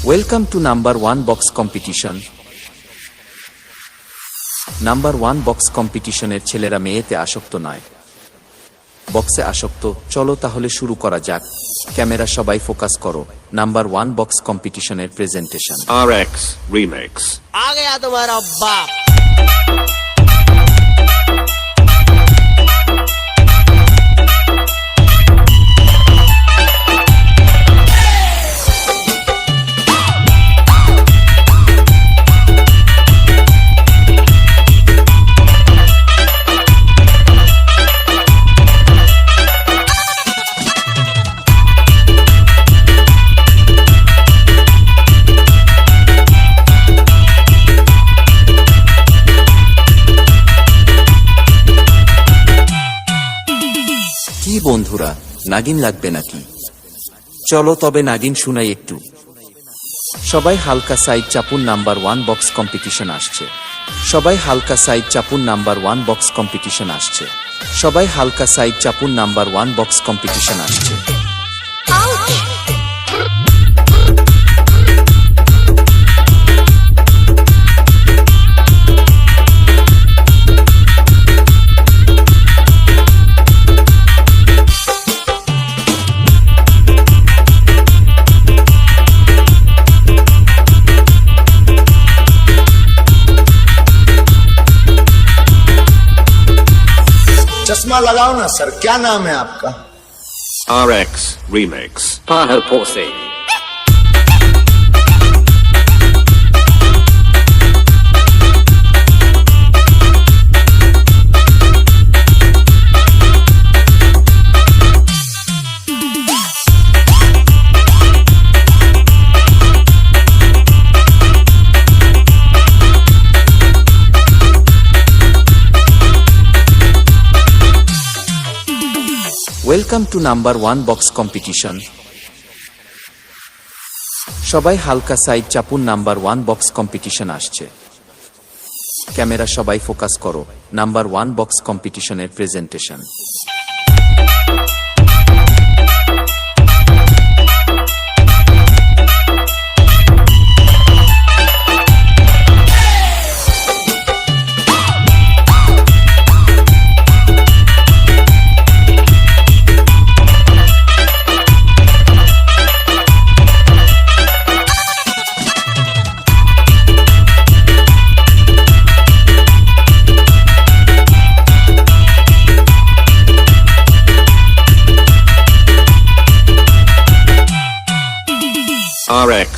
Welcome to number 1 box competition. Number 1 box কম্পিটিশনের ছেলেরা মেয়েতে আসক্ত নয়, বক্সে আসক্ত। চলো তাহলে শুরু করা যাক। ক্যামেরা সবাই ফোকাস করো। নাম্বার 1 বক্স কম্পিটিশনের প্রেজেন্টেশন। RX Remix। आ गया तुम्हारा बाप। কি বন্ধুরা, নাগিন লাগবে নাকি? চলো তবে নাগিন শুনাই একটু। সবাই হালকা সাইড চাপুন, নাম্বার 1 বক্স কম্পিটিশন আসছে। সবাই হালকা সাইড চাপুন, নাম্বার 1 বক্স কম্পিটিশন আসছে। সবাই হালকা সাইড চাপুন, নাম্বার 1 বক্স কম্পিটিশন আসছে। चश्मा लगाओ ना सर, क्या नाम है आपका? RX Remix। पाहलपुर से welcome to number 1 box competition. সবাই হালকা সাইড চাপুন, নাম্বার 1 বক্স কম্পিটিশন আসছে। ক্যামেরা সবাই ফোকাস করো। নাম্বার 1 বক্স কম্পিটিশনের প্রেজেন্টেশন। RX